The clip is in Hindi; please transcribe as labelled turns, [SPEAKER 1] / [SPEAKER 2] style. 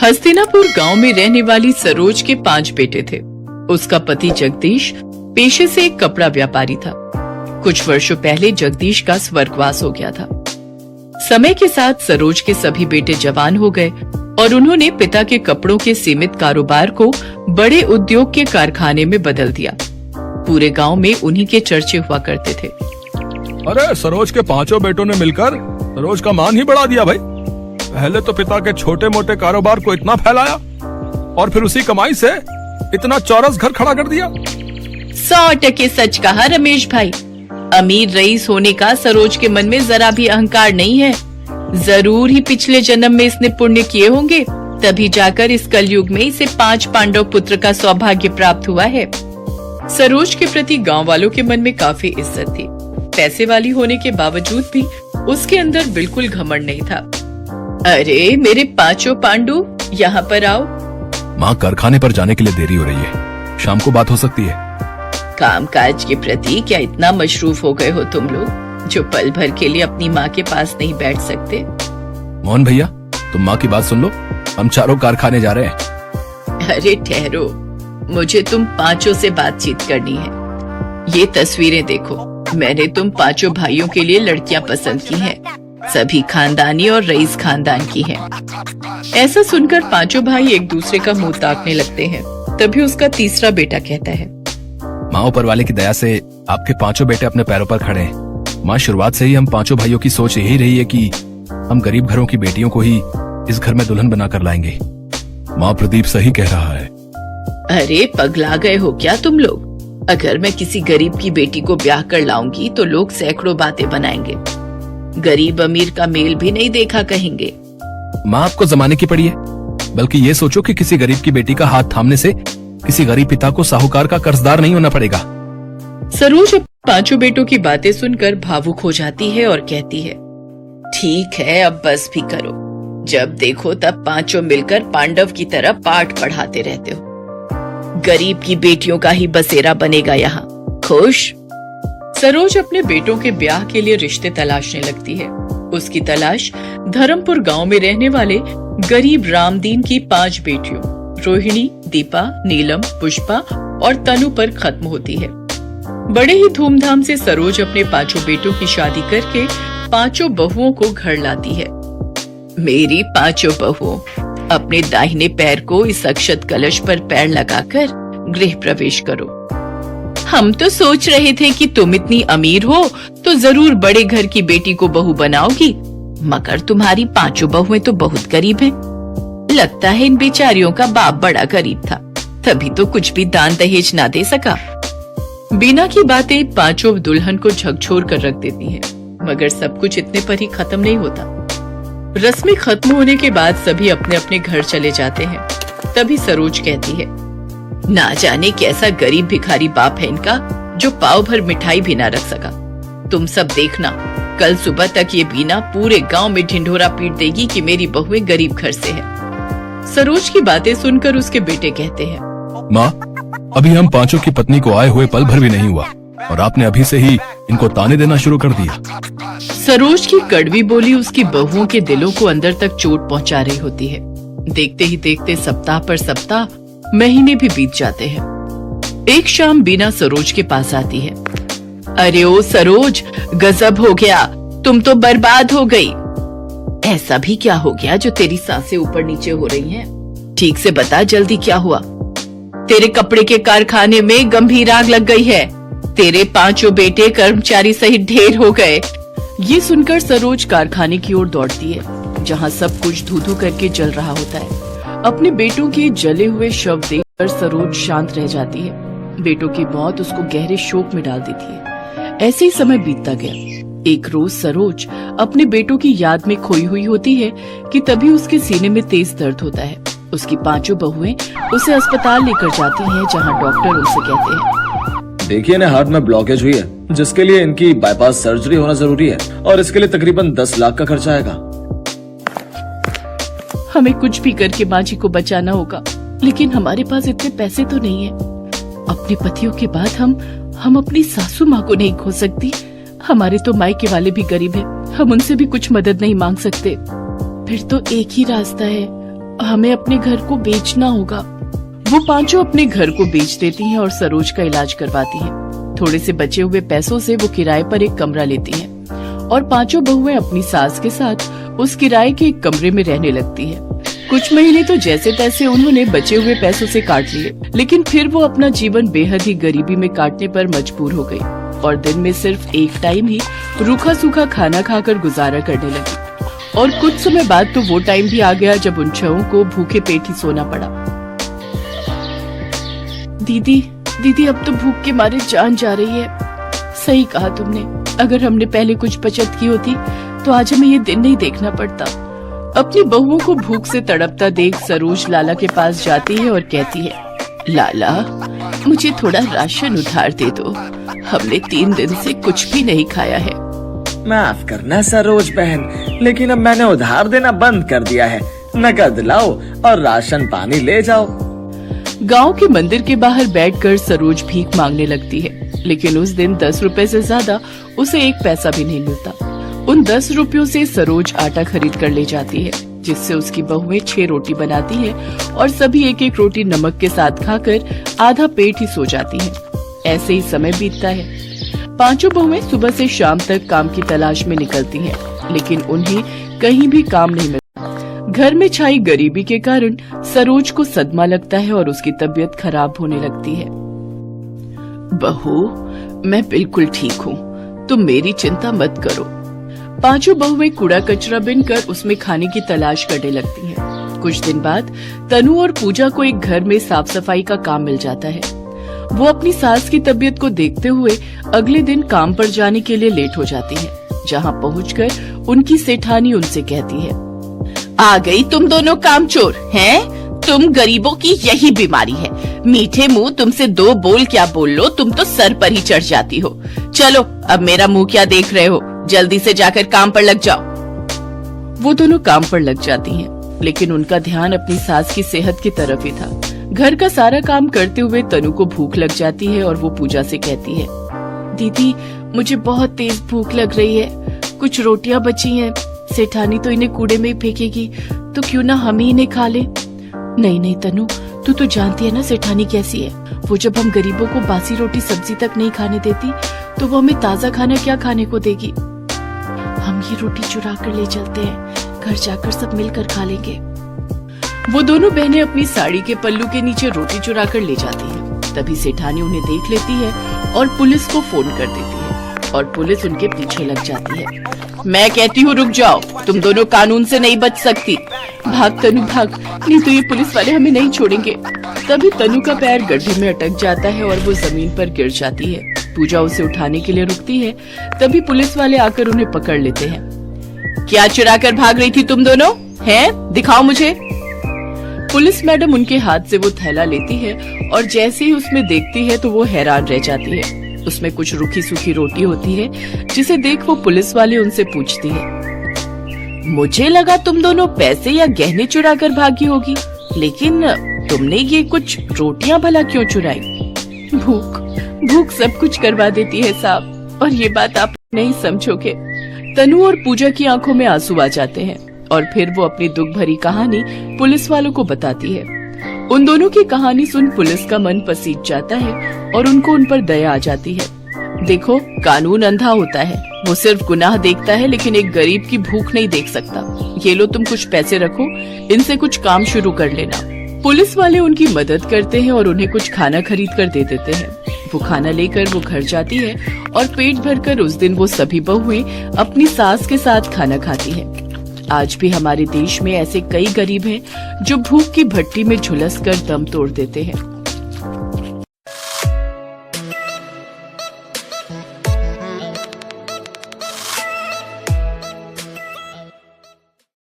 [SPEAKER 1] हस्तिनापुर गांव में रहने वाली सरोज के 5 बेटे थे। उसका पति जगदीश पेशे से एक कपड़ा व्यापारी था। कुछ वर्षों पहले जगदीश का स्वर्गवास हो गया था। समय के साथ सरोज के सभी बेटे जवान हो गए और उन्होंने पिता के कपड़ों के सीमित कारोबार को बड़े उद्योग के कारखाने में बदल दिया। पूरे गांव में उन्हीं के चर्चे हुआ करते थे।
[SPEAKER 2] अरे सरोज के 5 बेटों ने मिलकर सरोज का मान ही बढ़ा दिया भाई। पहले तो पिता के छोटे मोटे कारोबार को इतना फैलाया और फिर उसी कमाई से इतना चौरस घर खड़ा कर दिया।
[SPEAKER 1] 100% सच कहा रमेश भाई। अमीर रईस होने का सरोज के मन में जरा भी अहंकार नहीं है। जरूर ही पिछले जन्म में इसने पुण्य किए होंगे, तभी जाकर इस कलयुग में इसे 5 पांडव पुत्र का सौभाग्य प्राप्त हुआ है। सरोज के प्रति गांव वालों के मन में काफी इज्जत थी। पैसे वाली होने के बावजूद भी उसके अंदर बिल्कुल घमंड नहीं था। अरे मेरे 5 पांडु, यहाँ पर आओ।
[SPEAKER 2] माँ, कारखाने पर जाने के लिए देरी हो रही है, शाम को बात हो सकती है।
[SPEAKER 1] कामकाज के प्रति क्या इतना मशरूफ हो गए हो तुम लोग, जो पल भर के लिए अपनी माँ के पास नहीं बैठ सकते?
[SPEAKER 2] मोहन भैया, तुम माँ की बात सुन लो, हम चारों कारखाने जा रहे हैं।
[SPEAKER 1] अरे ठहरो, मुझे तुम 5 से बातचीत करनी है। ये तस्वीरें देखो, मैंने तुम 5 भाइयों के लिए लड़कियां पसंद की हैं। सभी खानदानी और रईस खानदान की हैं। ऐसा सुनकर 5 भाई एक दूसरे का मुंह ताकने लगते हैं। तभी उसका तीसरा बेटा कहता है,
[SPEAKER 2] माँ, ऊपर वाले की दया से आपके 5 बेटे अपने पैरों पर खड़े हैं। माँ, शुरुआत से ही हम 5 भाइयों की सोच यही रही है कि हम गरीब घरों की बेटियों को ही इस घर में दुल्हन बना कर लाएंगे। माँ, प्रदीप सही कह रहा है।
[SPEAKER 1] अरे पगला गए हो क्या तुम लोग? अगर मैं किसी गरीब की बेटी को ब्याह कर लाऊंगी तो लोग सैकड़ों बातें बनाएंगे। गरीब अमीर का मेल भी नहीं देखा कहेंगे।
[SPEAKER 2] माँ, आपको जमाने की पड़ी है, बल्कि ये सोचो कि किसी गरीब की बेटी का हाथ थामने से किसी गरीब पिता को साहूकार का कर्जदार नहीं होना पड़ेगा।
[SPEAKER 1] सरोज 5 बेटों की बातें सुनकर भावुक हो जाती है और कहती है, ठीक है, अब बस भी करो। जब देखो तब 5 मिलकर पांडव की तरह पाठ पढ़ाते रहते हो। गरीब की बेटियों का ही बसेरा बनेगा यहाँ। खुश? सरोज अपने बेटों के ब्याह के लिए रिश्ते तलाशने लगती है। उसकी तलाश धर्मपुर गांव में रहने वाले गरीब रामदीन की 5 बेटियों रोहिणी, दीपा, नीलम, पुष्पा और तनु पर खत्म होती है। बड़े ही धूमधाम से सरोज अपने 5 बेटों की शादी करके 5 बहुओं को घर लाती है। मेरी 5 बहुओं, अपने दाहिने पैर को इस अक्षत कलश पर पैर लगाकर गृह प्रवेश करो। हम तो सोच रहे थे कि तुम इतनी अमीर हो तो जरूर बड़े घर की बेटी को बहू बनाओगी, मगर तुम्हारी 5 बहुएं तो बहुत गरीब हैं। लगता है इन बेचारियों का बाप बड़ा गरीब था, तभी तो कुछ भी दान दहेज ना दे सका। बीना की बातें 5 दुल्हन को झकझोर कर रख देती हैं, मगर सब कुछ इतने पर ही खत्म नहीं होता। रस्में खत्म होने के बाद सभी अपने अपने घर चले जाते हैं। तभी सरोज कहती है, ना जाने कैसा गरीब भिखारी बाप है इनका, जो पाव भर मिठाई भी ना रख सका। तुम सब देखना, कल सुबह तक ये बीना पूरे गांव में ढिंढोरा पीट देगी कि मेरी बहुएं गरीब घर से है। सरोज की बातें सुनकर उसके बेटे कहते हैं,
[SPEAKER 2] माँ, अभी हम 5 की पत्नी को आए हुए पल भर भी नहीं हुआ और आपने अभी से ही इनको ताने देना शुरू कर दिया।
[SPEAKER 1] सरोज की कड़वी बोली उसकी बहुओं के दिलों को अंदर तक चोट पहुंचा रही होती है। देखते ही देखते सप्ताह पर सप्ताह, महीने भी बीत जाते हैं। एक शाम बीना सरोज के पास आती है। अरे ओ सरोज, गजब हो गया, तुम तो बर्बाद हो गई। ऐसा भी क्या हो गया जो तेरी सांसें ऊपर नीचे हो रही हैं? ठीक से बता, जल्दी क्या हुआ? तेरे कपड़े के कारखाने में गंभीर आग लग गई है। तेरे 5 बेटे कर्मचारी सहित ढेर हो गए। ये सुनकर सरोज कारखाने की ओर दौड़ती है, जहाँ सब कुछ धू धू करके जल रहा होता है। अपने बेटों के जले हुए शव देखकर सरोज शांत रह जाती है। बेटों की मौत उसको गहरे शोक में डाल देती है। ऐसे ही समय बीतता गया। एक रोज सरोज अपने बेटों की याद में खोई हुई होती है कि तभी उसके सीने में तेज दर्द होता है। उसकी 5 बहुएं उसे अस्पताल लेकर जाती हैं, जहां डॉक्टर उनसे कहते हैं,
[SPEAKER 3] देखिए, इन्हें हार्ट में ब्लॉकेज हुई है, जिसके लिए इनकी बाईपास सर्जरी होना जरूरी है और इसके लिए तकरीबन 10 लाख का खर्चा आएगा।
[SPEAKER 1] हमें कुछ भी करके माँ जी को बचाना होगा, लेकिन हमारे पास इतने पैसे तो नहीं है। अपने पतियों के बाद हम अपनी सासू माँ को नहीं खो सकती। हमारे तो मायके वाले भी गरीब हैं, हम उनसे भी कुछ मदद नहीं मांग सकते। फिर तो एक ही रास्ता है, हमें अपने घर को बेचना होगा। वो पांचों अपने घर को बेच देती हैं और सरोज का इलाज करवाती हैं। थोड़े से बचे हुए पैसों से वो किराए पर एक कमरा लेती हैं और पांचों बहुएं अपनी सास के साथ उस किराए के एक कमरे में रहने लगती है। कुछ महीने तो जैसे तैसे उन्होंने बचे हुए पैसों से काट लिए, लेकिन फिर वो अपना जीवन बेहद ही गरीबी में काटने पर मजबूर हो गई और दिन में सिर्फ एक टाइम ही रूखा सूखा खाना खाकर गुजारा करने लगी। और कुछ समय बाद तो वो टाइम भी आ गया जब उन छहों को भूखे पेट ही सोना पड़ा। दीदी अब तो भूख के मारे जान जा रही है। सही कहा तुमने, अगर हमने पहले कुछ बचत की होती तो आज हमें ये दिन नहीं देखना पड़ता। अपनी बहुओं को भूख से तड़पता देख सरोज लाला के पास जाती है और कहती है, लाला मुझे थोड़ा राशन उधार दे दो, हमने 3 दिन से कुछ भी नहीं खाया है।
[SPEAKER 3] माफ करना सरोज बहन, लेकिन अब मैंने उधार देना बंद कर दिया है। नकद लाओ और राशन पानी ले जाओ।
[SPEAKER 1] गांव के मंदिर के बाहर बैठकर सरोज भीख मांगने लगती है, लेकिन उस दिन 10 रुपए से ज्यादा उसे 1 पैसा भी नहीं मिलता। उन 10 रुपयों से सरोज आटा खरीद कर ले जाती है, जिससे उसकी बहुएं 6 रोटी बनाती है और सभी 1-1 रोटी नमक के साथ खाकर आधा पेट ही सो जाती हैं। ऐसे ही समय बीतता है। पांचों बहुएं सुबह से शाम तक काम की तलाश में निकलती हैं, लेकिन उन्हें कहीं भी काम नहीं मिलता। घर में छाई गरीबी के कारण सरोज को सदमा लगता है और उसकी तबीयत खराब होने लगती है। बहू, मैं बिल्कुल ठीक हूँ, तुम मेरी चिंता मत करो। पांचों बहुएं कूड़ा कचरा बिनकर उसमें खाने की तलाश करने लगती हैं। कुछ दिन बाद तनु और पूजा को एक घर में साफ सफाई का काम मिल जाता है। वो अपनी सास की तबीयत को देखते हुए अगले दिन काम पर जाने के लिए लेट हो जाती है। जहाँ पहुँचकर उनकी सेठानी उनसे कहती है, आ गई तुम दोनों कामचोर हैं? तुम गरीबों की यही बीमारी है, मीठे मुंह तुमसे 2 बोल क्या बोल लो, तुम तो सर पर ही चढ़ जाती हो। चलो अब मेरा मुंह क्या देख रहे हो, जल्दी से जाकर काम पर लग जाओ। वो दोनों काम पर लग जाती हैं, लेकिन उनका ध्यान अपनी सास की सेहत की तरफ ही था। घर का सारा काम करते हुए तनु को भूख लग जाती है और वो पूजा से कहती है, दीदी मुझे बहुत तेज भूख लग रही है, कुछ रोटियां बची हैं, सेठानी तो इन्हें कूड़े में ही फेंकेगी, तो क्यों ना हम ही इन्हें खा ले। नहीं तनु, तू तो जानती है ना सेठानी कैसी है। वो जब हम गरीबों को बासी रोटी सब्जी तक नहीं खाने देती तो वो हमें ताजा खाना क्या खाने को देगी। हम ये रोटी चुरा कर ले चलते हैं, घर जाकर सब मिलकर खा लेंगे। वो दोनों बहनें अपनी साड़ी के पल्लू के नीचे रोटी चुरा कर ले जाती हैं। तभी सेठानी उन्हें देख लेती है और पुलिस को फोन कर देती है और पुलिस उनके पीछे लग जाती है। मैं कहती हूँ रुक जाओ, तुम दोनों कानून से नहीं बच सकती। भाग तनु भाग, नहीं तो ये पुलिस वाले हमें नहीं छोड़ेंगे। तभी तनु का पैर गड्ढे में अटक जाता है और वो जमीन पर गिर जाती है। पूजा उसे उठाने के लिए रुकती है, तभी पुलिस वाले आकर उन्हें पकड़ लेते हैं। क्या चुरा कर भाग रही थी तुम दोनों? हैं? दिखाओ मुझे। पुलिस मैडम उनके हाथ से वो थैला लेती है और जैसे ही उसमें देखती है तो वो हैरान रह जाती है। उसमें कुछ रूखी सूखी रोटी होती है, जिसे देख वो पुलिस वाले उनसे पूछती है, मुझे लगा तुम दोनों पैसे या गहने चुरा कर भागी होगी, लेकिन तुमने ये कुछ रोटियां भला क्यों चुराई? भूख सब कुछ करवा देती है साहब, और ये बात आप नहीं समझोगे। तनु और पूजा की आंखों में आंसू आ जाते हैं और फिर वो अपनी दुख भरी कहानी पुलिस वालों को बताती है। उन दोनों की कहानी सुन पुलिस का मन पसीज जाता है और उनको उन पर दया आ जाती है। देखो, कानून अंधा होता है, वो सिर्फ गुनाह देखता है लेकिन एक गरीब की भूख नहीं देख सकता। ये लो तुम कुछ पैसे रखो, इनसे कुछ काम शुरू कर लेना। पुलिस वाले उनकी मदद करते हैं और उन्हें कुछ खाना खरीद कर दे देते हैं। वो खाना लेकर वो घर जाती है और पेट भरकर उस दिन वो सभी बहुएं अपनी सास के साथ खाना खाती हैं। आज भी हमारे देश में ऐसे कई गरीब हैं जो भूख की भट्टी में झुलस कर दम तोड़ देते हैं।